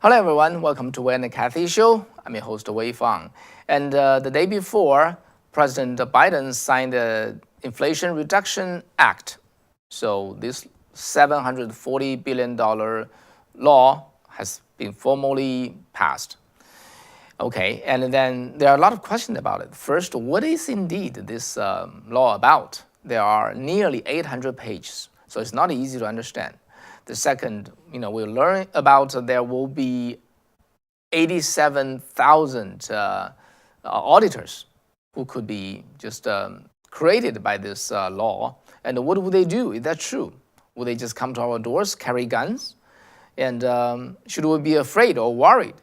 Hello everyone, welcome to Wei and Cathy show. I'm your host Wei Fang. And the day before, President Biden signed the Inflation Reduction Act. So this $740 billion law has been formally passed. Okay, and then there are a lot of questions about it. First, what is indeed this law about? There are nearly 800 pages, so it's not easy to understand. The second, we'll learn about there will be 87,000 auditors who could be just created by this law. And what would they do? Is that true? Will they just come to our doors, carry guns? And should we be afraid or worried?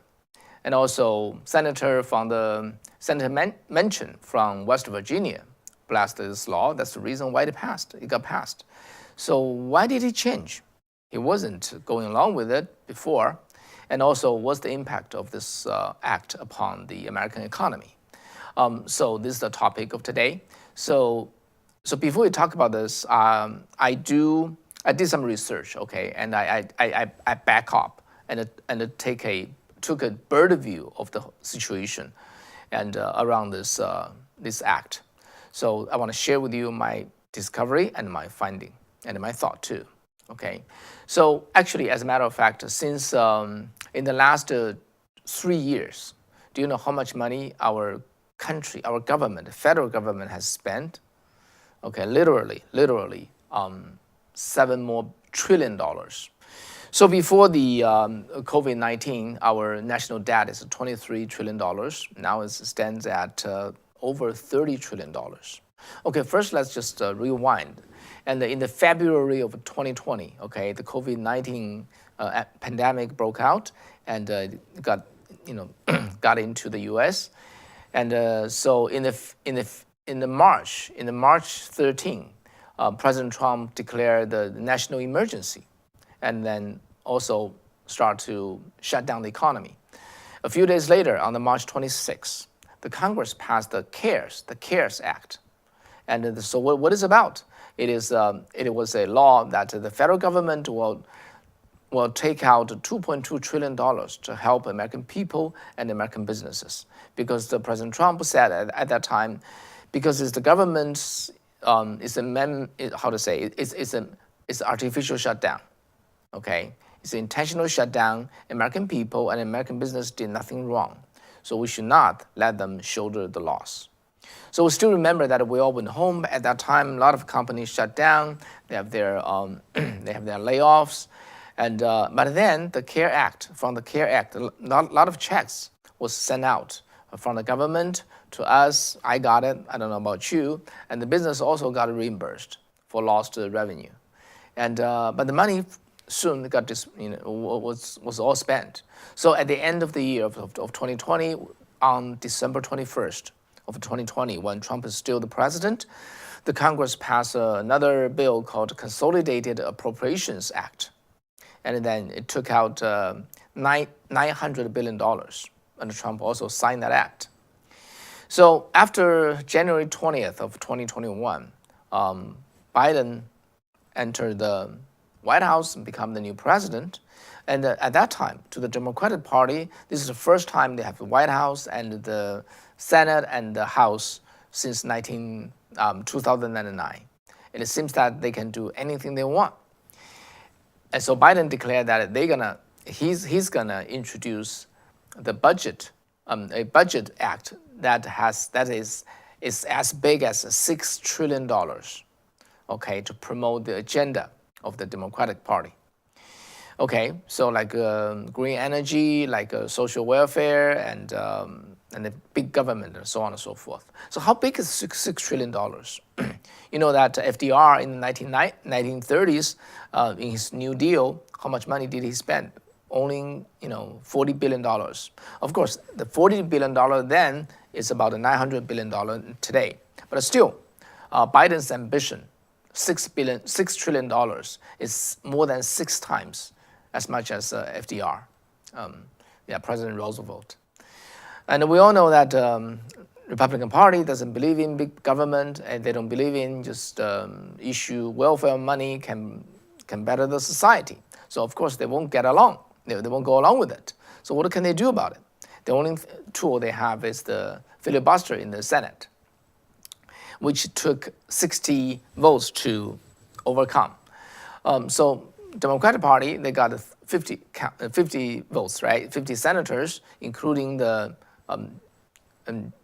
And also, Senator Manchin from West Virginia blessed this law. That's the reason why it got passed. So why did it change? He wasn't going along with it before. And also, what's the impact of this act upon the American economy? So this is the topic of today. So before we talk about this, I did some research, okay, and I back up and took a bird view of the situation and around this act. So I want to share with you my discovery and my finding and my thought too. Okay, so actually, as a matter of fact, since in the last 3 years, do you know how much money our country, our government, the federal government has spent? Okay, literally, $7 trillion. So before the COVID-19, our national debt is $23 trillion. Now it stands at over $30 trillion. Okay, first let's just rewind. And in the February of 2020, okay, the COVID-19 pandemic broke out and got into the U.S. And so in the March 13, President Trump declared the national emergency, and then also start to shut down the economy. A few days later, on the March 26, the Congress passed the CARES Act. And so what is about? It was a law that the federal government will take out $2.2 trillion to help American people and American businesses. Because President Trump said at that time, because it's the government's, it's artificial shutdown, okay? It's an intentional shutdown. American people and American business did nothing wrong. So we should not let them shoulder the loss. So we still remember that we all went home at that time. A lot of companies shut down. They have their layoffs, and but then the CARES Act, a lot of checks was sent out from the government to us. I got it. I don't know about you. And the business also got reimbursed for lost revenue, and but the money soon got was all spent. So at the end of the year of 2020, on December 21st. Of 2020, when Trump is still the president, the Congress passed another bill called Consolidated Appropriations Act. And then it took out $900 billion. And Trump also signed that act. So after January 20th of 2021, Biden entered the White House and become the new president. And at that time, to the Democratic Party, this is the first time they have the White House and the Senate and the House since 2009. And it seems that they can do anything they want. And so Biden declared that he's gonna introduce the budget, a budget act that is as big as $6 trillion, okay, to promote the agenda of the Democratic Party. Okay, so like green energy, like social welfare, and the big government, and so on and so forth. So how big is $6 trillion? You know that FDR in the 1930s, in his New Deal, how much money did he spend? Only $40 billion. Of course, the $40 billion then is about $900 billion today. But still, Biden's ambition, $6 trillion, is more than 6 times as much as FDR, President Roosevelt. And we all know that Republican Party doesn't believe in big government, and they don't believe in just issue welfare money can better the society. So of course they won't get along. They won't go along with it. So what can they do about it? The only tool they have is the filibuster in the Senate, which took 60 votes to overcome. So Democratic Party, they got 50 votes, right? 50 senators, including the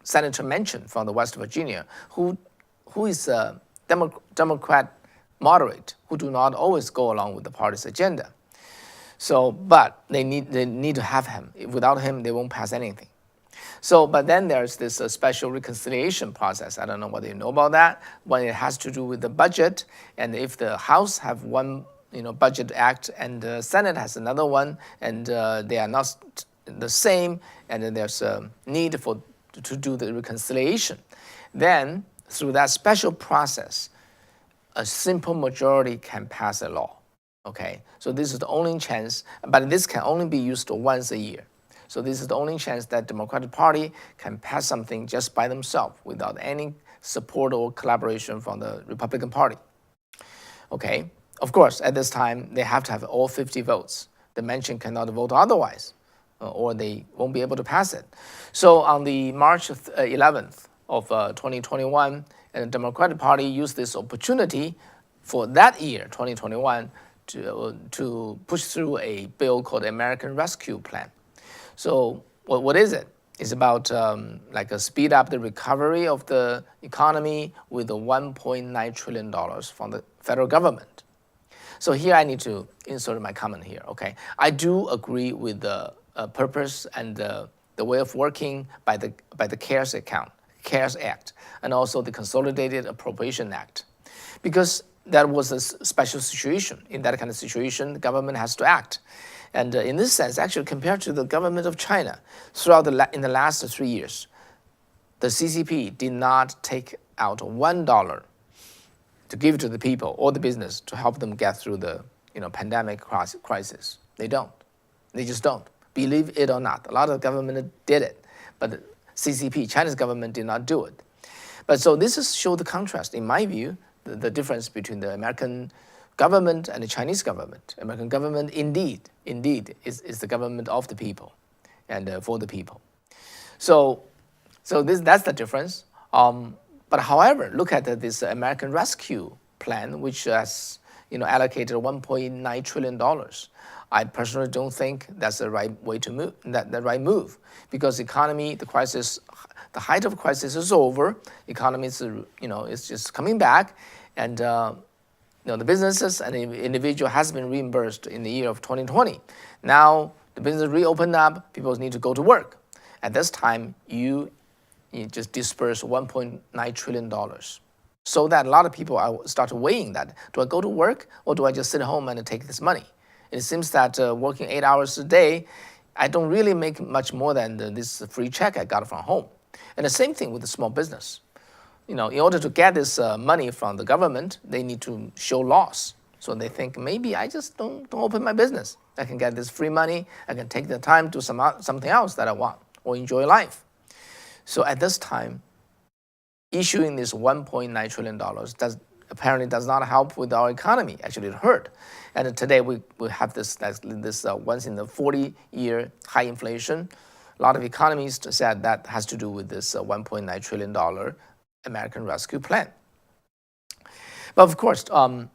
Senator Manchin from the West Virginia, who is a Democrat moderate, who do not always go along with the party's agenda. So, but they need to have him. Without him, they won't pass anything. So, but then there's this special reconciliation process. I don't know whether you know about that. When it has to do with the budget, and if the House have one, budget act, and the Senate has another one, and they are not the same, and then there's a need to do the reconciliation, then through that special process, a simple majority can pass a law. Okay, so this is the only chance, but this can only be used once a year. So this is the only chance that Democratic Party can pass something just by themselves without any support or collaboration from the Republican Party. Okay, of course, at this time, they have to have all 50 votes. The Manchin cannot vote otherwise, or they won't be able to pass it. So on the March 11th of 2021, the Democratic Party used this opportunity for that year, 2021, to push through a bill called the American Rescue Plan. So what is it? It's about like a speed up the recovery of the economy with the $1.9 trillion from the federal government. So here I need to insert my comment here, okay? I do agree with the purpose and the way of working by the CARES Act, and also the Consolidated Appropriation Act, because that was a special situation. In that kind of situation, the government has to act. And in this sense, actually, compared to the government of China, in the last 3 years, the CCP did not take out $1 to give to the people or the business to help them get through the pandemic crisis. They don't. They just don't. Believe it or not, a lot of government did it, but the CCP, China's government, did not do it. But so this is show the contrast, in my view, the difference between the American government and the Chinese government. American government indeed is the government of the people and for the people. So that's the difference. But however, look at this American Rescue Plan, which has allocated $1.9 trillion. I personally don't think that's the right way to move. The right move, because economy, the crisis, the height of crisis is over. Economy is it's just coming back, and the businesses and the individual has been reimbursed in the year of 2020. Now the business reopened up. People need to go to work. At this time, you just disperse $1.9 trillion. So that a lot of people start weighing that. Do I go to work, or do I just sit at home and take this money? It seems that working 8 hours a day, I don't really make much more than this free check I got from home. And the same thing with the small business. In order to get this money from the government, they need to show loss. So they think, maybe I just don't open my business. I can get this free money. I can take the time to do something else that I want or enjoy life. So at this time, issuing this $1.9 trillion apparently does not help with our economy. Actually, it hurt. And today we have this once in the 40-year high inflation. A lot of economists said that has to do with this $1.9 trillion American Rescue Plan. But of course, President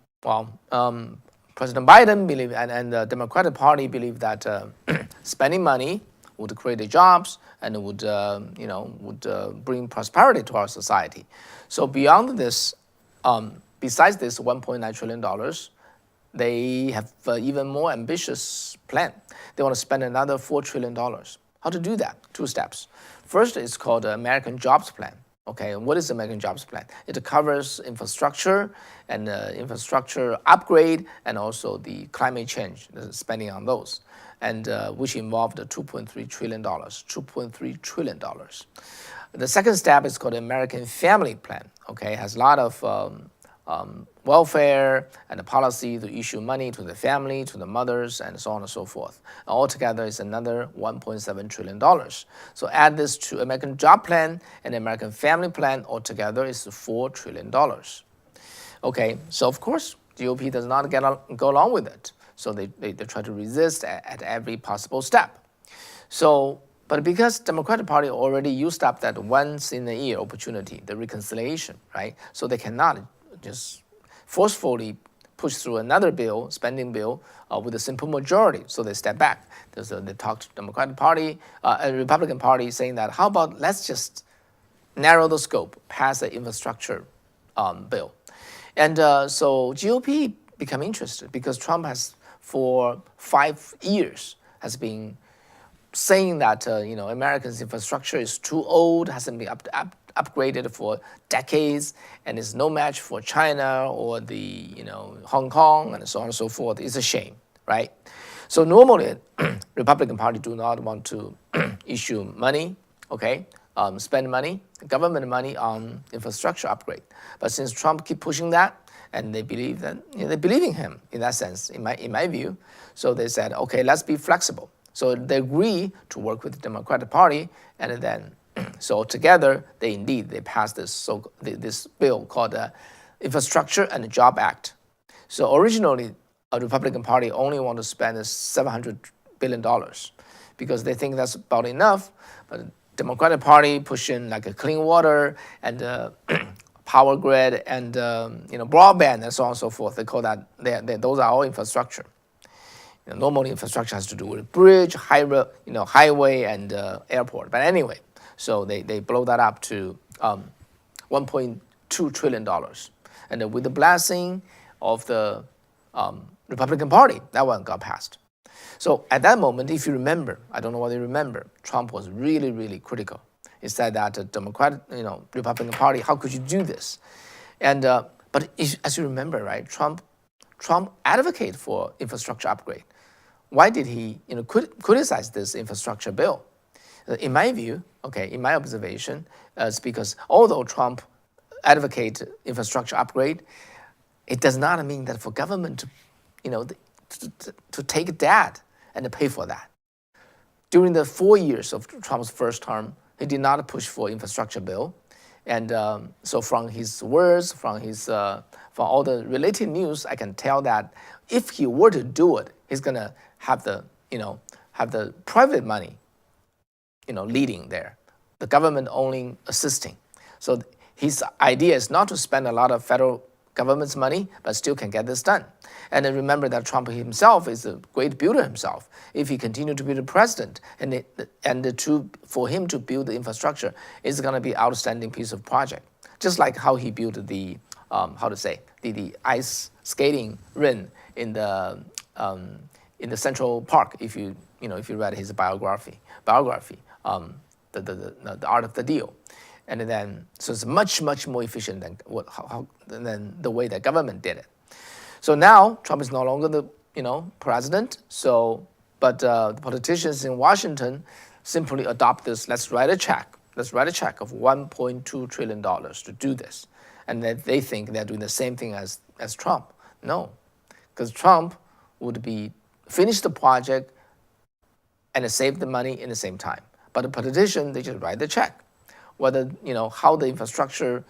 Biden believe and the Democratic Party believe that spending money would create jobs and would bring prosperity to our society. So beyond this, besides this $1.9 trillion, they have even more ambitious plan. They want to spend another $4 trillion. How to do that? 2 steps. First, it's called the American Jobs Plan. Okay, and what is the American Jobs Plan? It covers infrastructure and infrastructure upgrade, and also the climate change, the spending on those, and which involved $2.3 trillion. $2.3 trillion. The second step is called the American Family Plan. Okay, it has a lot of welfare and the policy to issue money to the family, to the mothers, and so on and so forth. Altogether, it's another $1.7 trillion. So add this to American Job Plan and American Family Plan, altogether is $4 trillion. Okay, so of course, GOP does not go along with it. So they try to resist at every possible step. So, but because Democratic Party already used up that once in a year opportunity, the reconciliation, right? So they cannot just forcefully push through another bill, spending bill, with a simple majority. So they step back. They talked to the Democratic Party and Republican Party saying that, how about let's just narrow the scope, pass the infrastructure bill. And so GOP become interested because Trump has, for 5 years, has been saying that America's infrastructure is too old, hasn't been upgraded for decades, and is no match for China or the Hong Kong and so on and so forth. It's a shame, right? So normally, Republican Party do not want to issue money, okay, spend money, government money on infrastructure upgrade. But since Trump keep pushing that, and they believe that they believe in him in that sense, in my view, so they said, okay, let's be flexible. So they agree to work with the Democratic Party, and then so together they passed this bill called the Infrastructure and Job Act. So originally, a Republican Party only want to spend $700 billion because they think that's about enough. But the Democratic Party pushing like a clean water and power grid and broadband and so on and so forth. They call that those are all infrastructure. Normally, infrastructure has to do with bridge, highway, and airport. But anyway, so they blow that up to $1.2 trillion. And with the blessing of the Republican Party, that one got passed. So at that moment, if you remember, I don't know whether you remember, Trump was really, really critical. He said that the Republican Party, how could you do this? And but as you remember, right, Trump advocated for infrastructure upgrade. Why did he criticize this infrastructure bill? In my view, in my observation, it's because although Trump advocates infrastructure upgrade, it does not mean that for government to take that and to pay for that. During the 4 years of Trump's first term, he did not push for infrastructure bill. And so from his words, from all the related news, I can tell that if he were to do it, he's gonna have the private money, leading there, the government only assisting. So his idea is not to spend a lot of federal government's money, but still can get this done. And then remember that Trump himself is a great builder himself. If he continued to be the president, for him to build the infrastructure is going to be outstanding piece of project. Just like how he built the the ice skating rink in the Central Park. If you read his biography, the Art of the Deal. And then, so it's much more efficient than the way the government did it. So now Trump is no longer the president. So, but the politicians in Washington simply adopt this. Let's write a check. Let's write a check of $1.2 trillion to do this, and then they think they're doing the same thing as Trump. No, because Trump would finish the project and save the money in the same time. But the politician, they just write the check. Whether how the infrastructure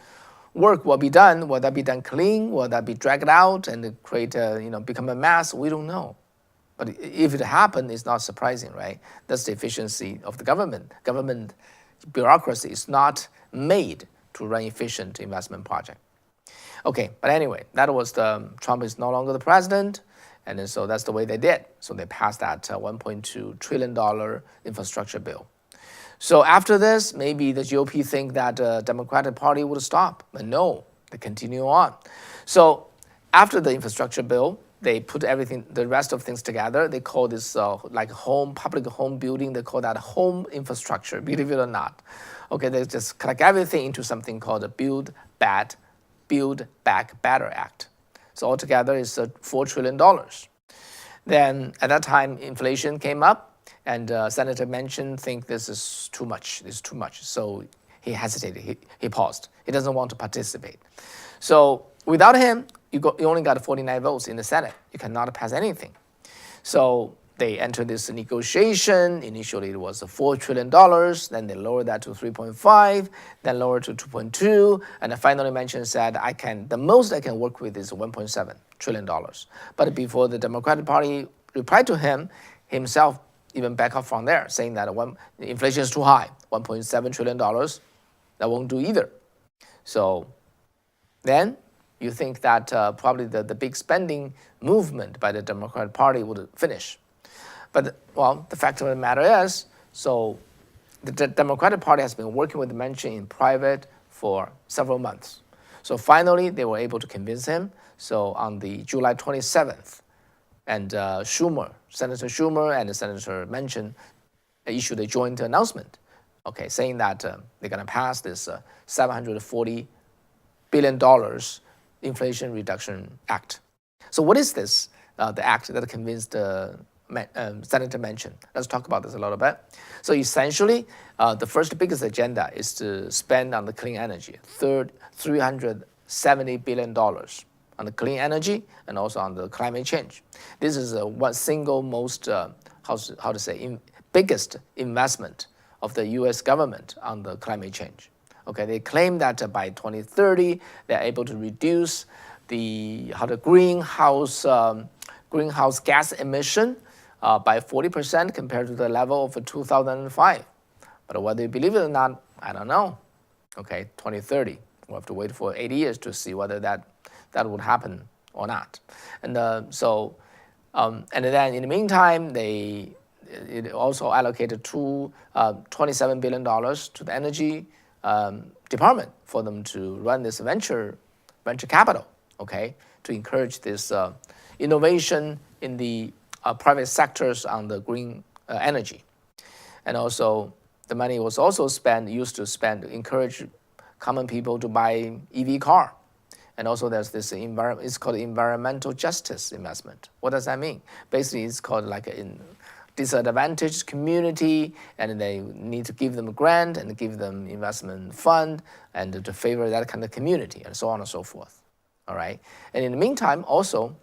work will be done, will that be done clean, will that be dragged out and create become a mess? We don't know. But if it happened, it's not surprising, right? That's the efficiency of the government. Government bureaucracy is not made to run efficient investment project. Okay, but anyway, that was Trump is no longer the president, and then so that's the way they did. So they passed that $1.2 trillion infrastructure bill. So after this, maybe the GOP think that the Democratic Party would stop, but no, they continue on. So after the infrastructure bill, they put the rest of things together. They call this public home building. They call that home infrastructure, believe it or not. Okay, they just collect everything into something called the Build Back Better Act. So altogether, it's $4 trillion. Then at that time, inflation came up. And Senator Manchin think this is too much. This is too much. So he hesitated. He paused. He doesn't want to participate. So without him, you only got 49 votes in the Senate. You cannot pass anything. So they entered this negotiation. Initially, it was $4 trillion. Then they lowered that to 3.5, then lowered to 2.2, and then finally Manchin said, the most I can work with is $1.7 trillion. But before the Democratic Party replied to him, himself even back up from there, saying that inflation is too high, $1.7 trillion, that won't do either. So then you think that probably the big spending movement by the Democratic Party would finish. But, well, the fact of the matter is, so the Democratic Party has been working with Manchin in private for several months. So finally, they were able to convince him. So on the July 27th, and Senator Schumer and Senator Manchin issued a joint announcement, okay, saying that they're going to pass this $740 billion Inflation Reduction Act. So what is this, the act that convinced Senator Manchin? Let's talk about this a little bit. So essentially, the first biggest agenda is to spend on the clean energy, $370 billion on the clean energy and also on the climate change. This is one single most, biggest investment of the U.S. government on the climate change. Okay, they claim that by 2030, they're able to reduce the greenhouse gas emission by 40% compared to the level of 2005. But whether you believe it or not, I don't know. Okay, 2030. We'll have to wait for 80 years to see whether that would happen or not. And and then in the meantime, it also allocated $27 billion to the energy department for them to run this venture capital, okay, to encourage this innovation in the private sectors on the green energy. And also, the money was also used to encourage common people to buy EV car. And also there's this it's called environmental justice investment. What does that mean? Basically, it's called like a disadvantaged community, and they need to give them a grant and give them investment fund and to favor that kind of community and so on and so forth. All right. And in the meantime, also,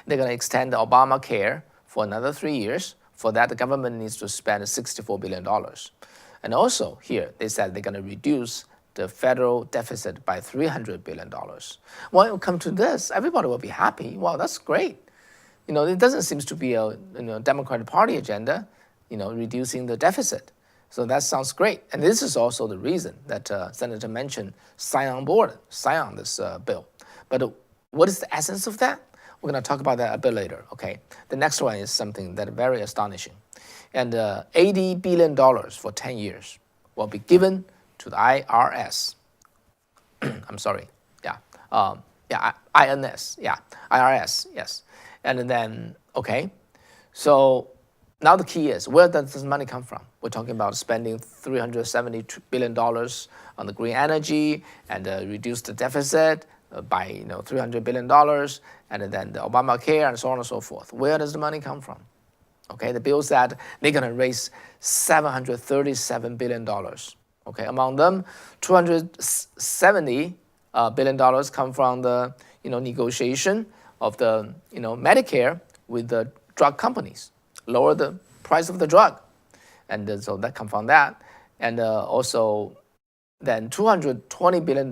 they're going to extend the Obamacare for another 3 years. For that, the government needs to spend $64 billion. And also here, they said they're going to reduce the federal deficit by $300 billion. When it comes to this, everybody will be happy. Wow, that's great. It doesn't seem to be a Democratic Party agenda, reducing the deficit. So that sounds great. And this is also the reason that Senator Manchin signed on this bill. But what is the essence of that? We're going to talk about that a bit later, okay? The next one is something that is very astonishing. And $80 billion for 10 years will be given to the IRS. I'm sorry, INS, IRS, yes. And then, okay, so now the key is, where does this money come from? We're talking about spending $370 billion on the green energy and reduce the deficit by $300 billion, and then the Obamacare and so on and so forth. Where does the money come from? Okay, the bill said they're going to raise $737 billion. Okay, among them, $270 billion come from the negotiation of the Medicare with the drug companies, lower the price of the drug, and so that comes from that, and also then $220 billion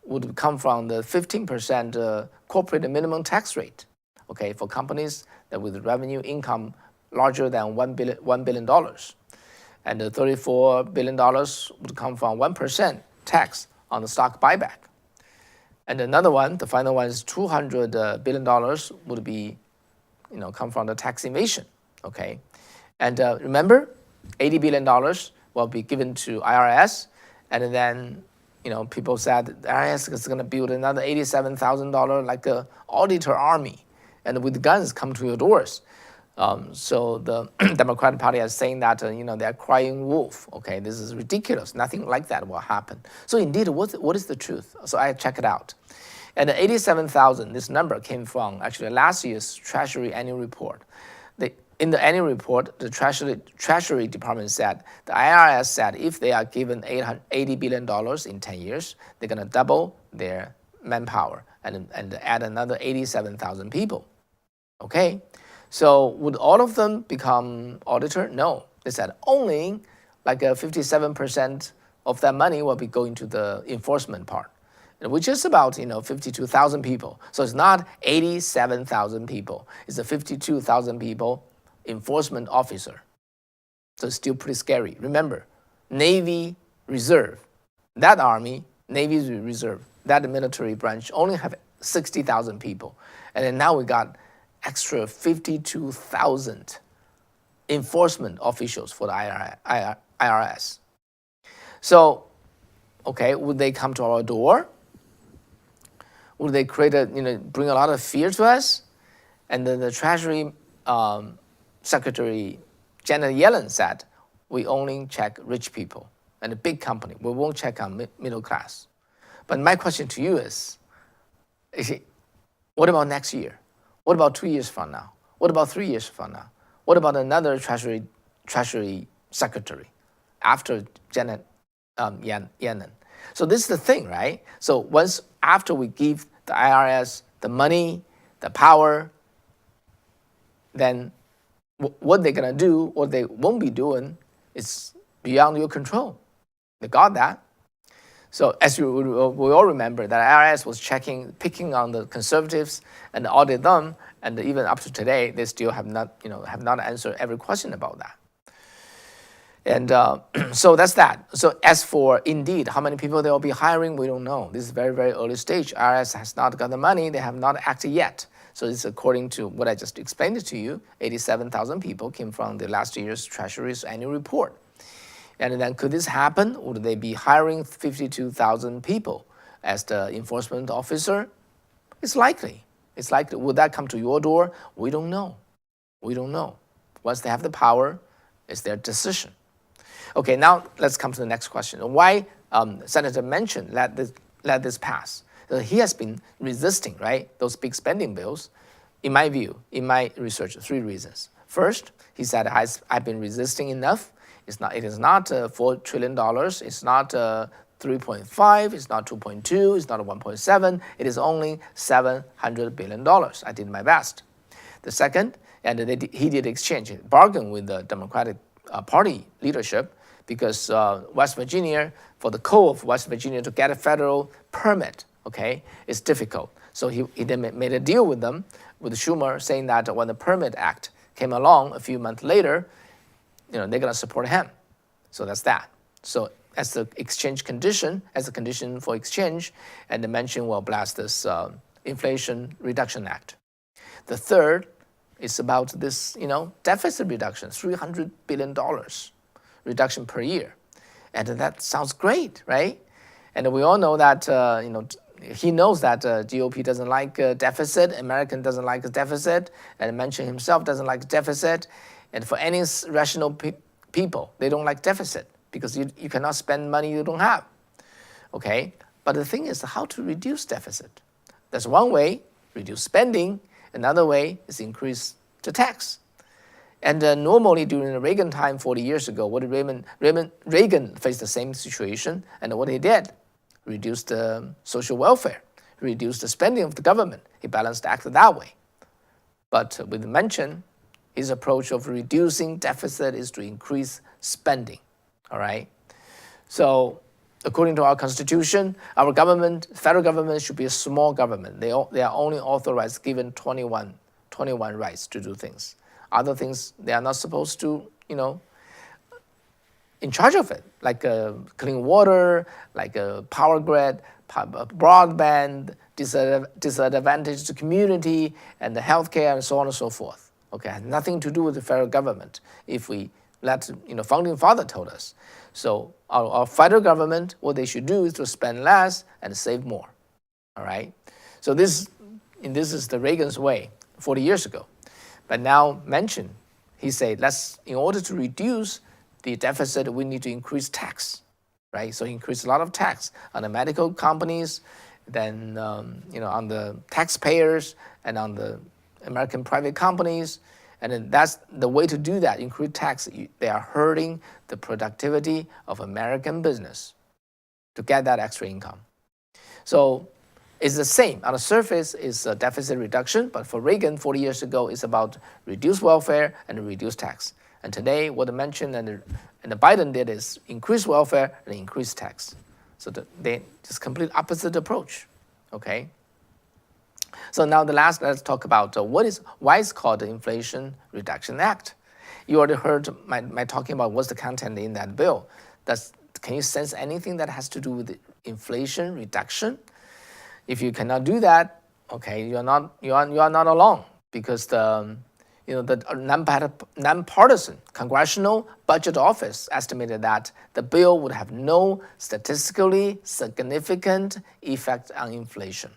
would come from the 15% corporate minimum tax rate, okay, for companies that with revenue income larger than $1 billion. And the $34 billion would come from 1% tax on the stock buyback. And another one, the final one, is $200 billion would be, come from the tax evasion, okay? And remember, $80 billion will be given to IRS, and then, people said the IRS is going to build another $87,000 like a auditor army, and with guns come to your doors. So the Democratic Party is saying that, they're crying wolf. Okay, this is ridiculous. Nothing like that will happen. So indeed, what is the truth? So I check it out. And the 87,000, this number came from actually last year's Treasury annual report. In the annual report, the Treasury Department said, the IRS said if they are given $80 billion in 10 years, they're going to double their manpower and add another 87,000 people. Okay. So would all of them become auditor? No. They said only like 57% of that money will be going to the enforcement part, which is about 52,000 people. So it's not 87,000 people. It's a 52,000 people enforcement officer. So it's still pretty scary. Remember, Navy Reserve, that Army, Navy Reserve, that military branch only have 60,000 people. And then now we got extra 52,000 enforcement officials for the IRS. So, okay, would they come to our door? Would they create bring a lot of fear to us? And then the Treasury Secretary Janet Yellen said, we only check rich people and a big company. We won't check on middle class. But my question to you is what about next year? What about 2 years from now? What about 3 years from now? What about another Treasury Secretary after Janet Yellen? So this is the thing, right? So once after we give the IRS the money, the power, then what they're gonna do, what they won't be doing, is beyond your control. They got that. So as we all remember, that IRS was picking on the conservatives and audit them, and even up to today, they still have not answered every question about that. And so that's that. So as for Indeed, how many people they will be hiring, we don't know. This is very, very early stage. IRS has not got the money. They have not acted yet. So it's according to what I just explained to you. 87,000 people came from the last year's Treasury's annual report. And then could this happen? Would they be hiring 52,000 people as the enforcement officer? It's likely. It's likely. Would that come to your door? We don't know. We don't know. Once they have the power, it's their decision. Okay, now let's come to the next question. Why Senator Manchin let this pass? He has been resisting, right, those big spending bills. In my view, in my research, 3 reasons. First, he said, I've been resisting enough. It is not $4 trillion. It's not 3.5. It's not 2.2. It's not 1.7. It is only $700 billion. I did my best. The second, and he did exchange, bargain with the Democratic Party leadership, because West Virginia, for the coal of West Virginia to get a federal permit, okay, it's difficult. So he then made a deal with them, with Schumer, saying that when the Permit Act came along a few months later, they're going to support him. So that's that. So as the exchange condition, as a condition for exchange, and the Manchin will blast this Inflation Reduction Act. The third is about this, deficit reduction, $300 billion reduction per year. And that sounds great, right? And we all know that, he knows that GOP doesn't like a deficit, American doesn't like a deficit, and Manchin himself doesn't like a deficit. And for any rational people, they don't like deficit because you cannot spend money you don't have, okay? But the thing is how to reduce deficit. That's one way, reduce spending. Another way is increase the tax. And normally during the Reagan time 40 years ago, what did Reagan faced the same situation, and what he did, reduce the social welfare, reduce the spending of the government. He balanced the act that way. But with Manchin, his approach of reducing deficit is to increase spending, all right? So according to our Constitution, our government, federal government, should be a small government. They are only authorized, given 21 rights to do things. Other things, they are not supposed to, in charge of it, like clean water, like a power grid, broadband, disadvantaged community, and the healthcare, and so on and so forth. Okay, it has nothing to do with the federal government. If we let, founding father told us. So our federal government, what they should do is to spend less and save more. All right. So this is the Reagan's way 40 years ago. But now Manchin, he said, in order to reduce the deficit, we need to increase tax, right? So increase a lot of tax on the medical companies, then on the taxpayers and on the American private companies. And then that's the way to do that, increase tax. They are hurting the productivity of American business to get that extra income. So It's the same. On the surface, it's a deficit reduction, but for Reagan 40 years ago, it's about reduce welfare and reduce tax. And today, what Manchin and the Biden did is increase welfare and increase tax. So they just complete opposite approach, okay? So now let's talk about why it's called the Inflation Reduction Act. You already heard my talking about what's the content in that bill. Can you sense anything that has to do with inflation reduction? If you cannot do that, okay, you are not alone, because the nonpartisan Congressional Budget Office estimated that the bill would have no statistically significant effect on inflation.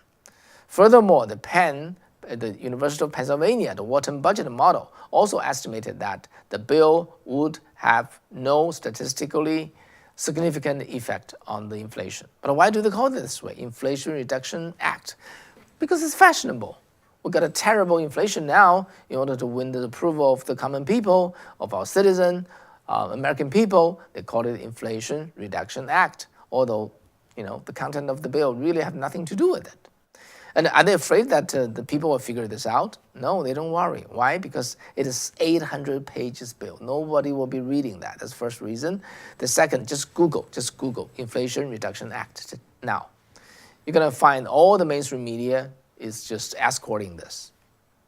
Furthermore, the University of Pennsylvania, the Wharton budget model, also estimated that the bill would have no statistically significant effect on the inflation. But why do they call it this way, Inflation Reduction Act? Because it's fashionable. We've got a terrible inflation now. In order to win the approval of the common people, of our citizen, American people, they call it Inflation Reduction Act, although the content of the bill really have nothing to do with it. And are they afraid that the people will figure this out? No, they don't worry. Why? Because it is 800 pages bill. Nobody will be reading that. That's the first reason. The second, just Google Inflation Reduction Act now. You're going to find all the mainstream media is just escorting this.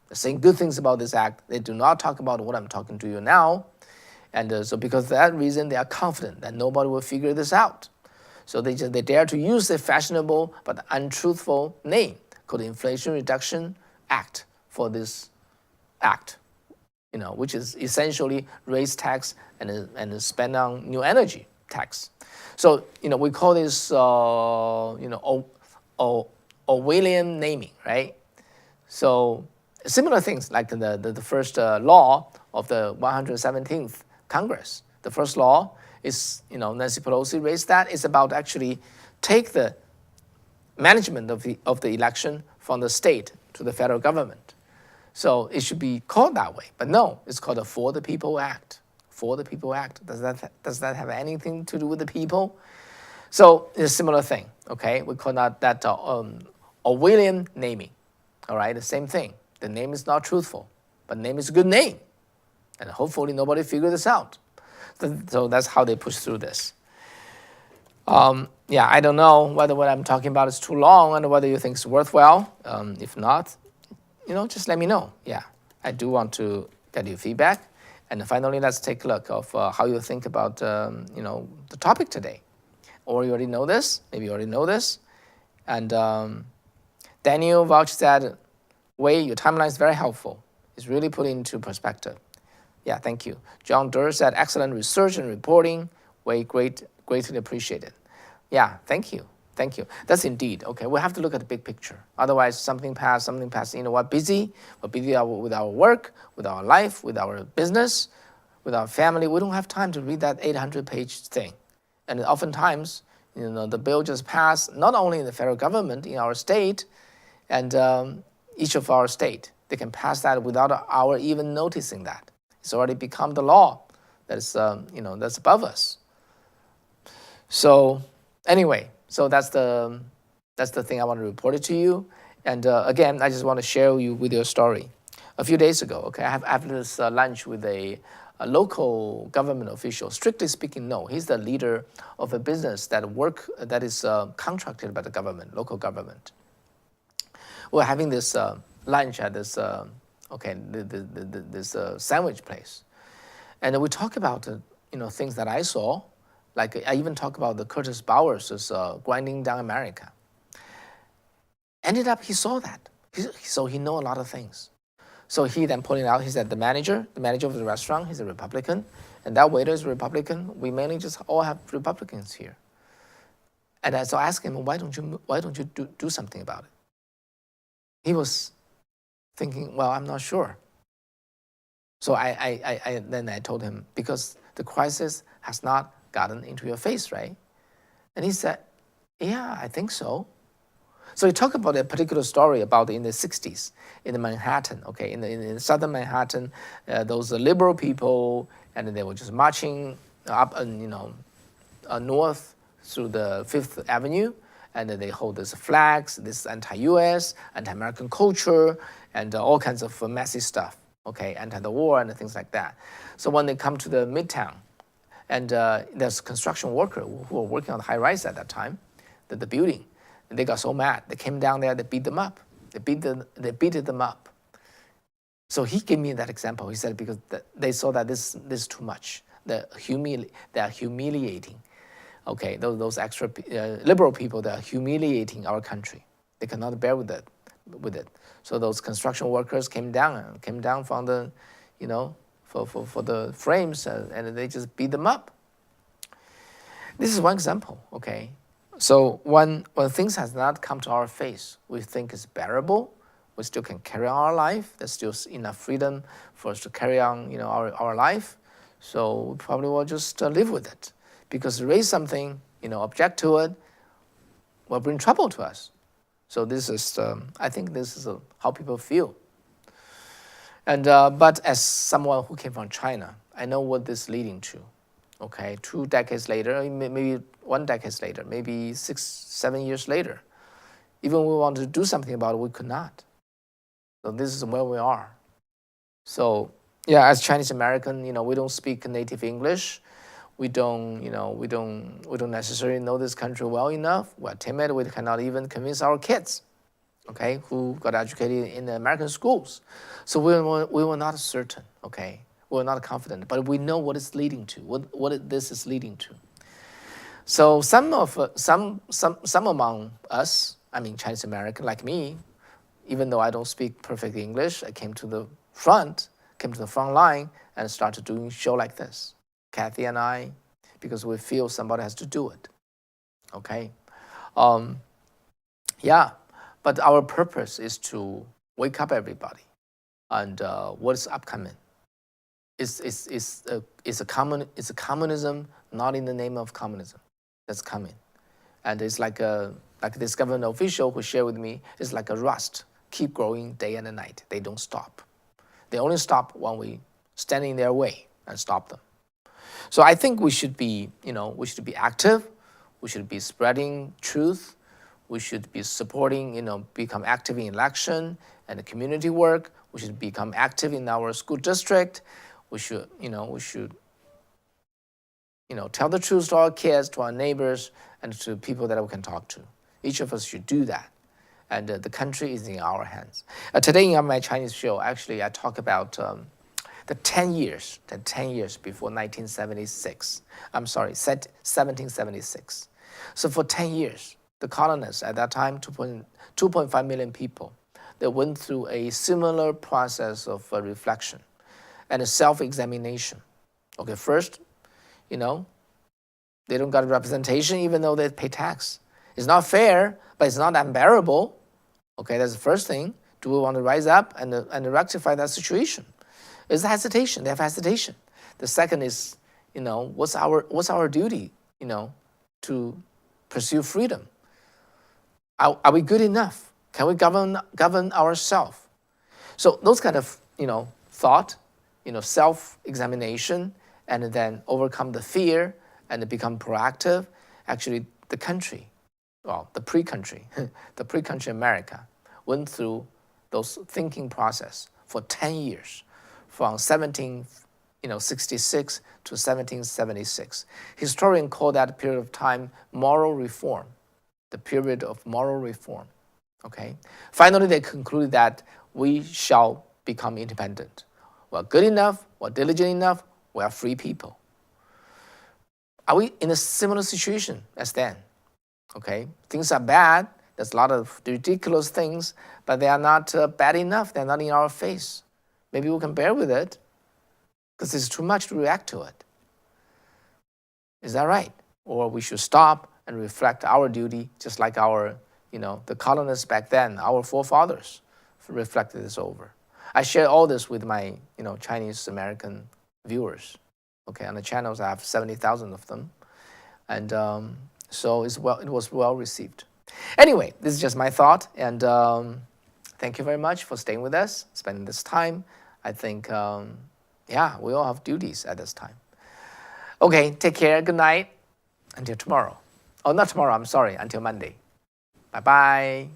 They're saying good things about this act. They do not talk about what I'm talking to you now. And so because of that reason, they are confident that nobody will figure this out. So they dare to use a fashionable but untruthful name called the Inflation Reduction Act for this act, which is essentially raise tax and spend on new energy tax. So we call this Orwellian naming, right? So similar things like the first law of the 117th Congress. The first law is Nancy Pelosi raised that. It's about actually take the management of the election from the state to the federal government. So it should be called that way. But no, it's called a For the People Act. For the People Act. Does that have anything to do with the people? So it's a similar thing, okay? We call that Orwellian naming, all right? The same thing. The name is not truthful, but name is a good name. And hopefully nobody figured this out. So that's how they push through this. I don't know whether what I'm talking about is too long and whether you think it's worthwhile. If not, just let me know. Yeah, I do want to get your feedback. And finally, let's take a look of how you think about, the topic today. Or you already know this. Maybe you already know this. And Daniel Vouch said, Wei, your timeline is very helpful. It's really put into perspective. Yeah, thank you. John Durr said, excellent research and reporting. Wei, greatly appreciated. Yeah, thank you. Thank you. That's indeed. Okay, we have to look at the big picture. Otherwise, something passed. We're busy. We're busy with our work, with our life, with our business, with our family. We don't have time to read that 800-page thing. And oftentimes, the bill just passed, not only in the federal government, in our state, and each of our state. They can pass that without our even noticing that. It's already become the law that is, that's above us. So anyway, that's the thing I want to report it to you. And again, I just want to share with your story. A few days ago, okay, I have this lunch with a local government official. Strictly speaking, no, he's the leader of a business that is contracted by the government, local government. We're having this lunch at this this sandwich place, and we talk about things that I saw. Like I even talk about the Curtis Bowers' grinding down America. Ended up he saw that, so he know a lot of things. So he then pointed out, he said the manager of the restaurant, he's a Republican, and that waiter is a Republican. We mainly just all have Republicans here. And so I asked him, why don't you do something about it? He was thinking, well, I'm not sure. So I told him, because the crisis has not gotten into your face, right? And he said, yeah, I think so. So he talked about a particular story about in the 60s in Manhattan, okay, in southern Manhattan, those liberal people, and they were just marching up, north through the Fifth Avenue, and they hold these flags, this anti-US, anti-American culture, and all kinds of messy stuff, okay, anti the war and things like that. So when they come to the midtown, and there's construction workers who were working on the high rise at that time, the building, and they got so mad. They came down there, they beat them up. They beat them up. So he gave me that example. He said because they saw that this is too much. They are humiliating. Okay, those extra liberal people, they are humiliating our country. They cannot bear with it. So those construction workers came down from the, for the frames, and they just beat them up. This is one example, okay? So when things has not come to our face, we think it's bearable, we still can carry on our life, there's still enough freedom for us to carry on, our life, so we probably will just live with it. Because raise something, object to it, will bring trouble to us. So this is, I think this is how people feel. And but as someone who came from China, I know what this is leading to. Okay, 2 decades later, maybe 1 decade later, maybe 6, 7 years later, even we wanted to do something about it, we could not. So this is where we are. So yeah, as Chinese American, we don't speak native English. We don't necessarily know this country well enough. We're timid. We cannot even convince our kids, okay, who got educated in the American schools. So we were not certain, okay. We're not confident, but we know what it's leading to. What this is leading to. So some among us, I mean Chinese American like me, even though I don't speak perfect English, I came to the front line and started doing show like this. Cathy and I, because we feel somebody has to do it. Okay, yeah, but our purpose is to wake up everybody, and what's upcoming. It's a communism, not in the name of communism, that's coming, and it's like this government official who shared with me. It's like a rust, keep growing day and night. They don't stop. They only stop when we stand in their way and stop them. So I think we should be, active. We should be spreading truth. We should be supporting, become active in election and community work. We should become active in our school district. We should tell the truth to our kids, to our neighbors, and to people that we can talk to. Each of us should do that. And the country is in our hands. Today in my Chinese show, actually, I talk about the 10 years before 1976. I'm sorry, 1776. So for 10 years, the colonists at that time, 2.5 million people, they went through a similar process of reflection and a self-examination. Okay, first, they don't got representation even though they pay tax. It's not fair, but it's not unbearable. Okay, that's the first thing. Do we want to rise up and rectify that situation? It's hesitation. They have hesitation. The second is, what's our duty, to pursue freedom? Are we good enough? Can we govern ourselves? So those kind of, thought, self-examination, and then overcome the fear and become proactive. Actually, the country, the pre-country, America, went through those thinking process for 10 years, from 1766 to 1776. Historians call that period of time moral reform, the period of moral reform. Okay. Finally, they concluded that we shall become independent. We're good enough, we're diligent enough, we are free people. Are we in a similar situation as then? Okay, things are bad. There's a lot of ridiculous things, but they are not bad enough. They're not in our face. Maybe we can bear with it because it's too much to react to it. Is that right? Or we should stop and reflect our duty, just like our, the colonists back then, our forefathers reflected this over. I share all this with my, Chinese American viewers. Okay, on the channels I have 70,000 of them, and so it was well received. Anyway, this is just my thought, and thank you very much for staying with us, spending this time. I think, we all have duties at this time. Okay, take care. Good night. Until tomorrow. Oh, not tomorrow. I'm sorry. Until Monday. Bye bye.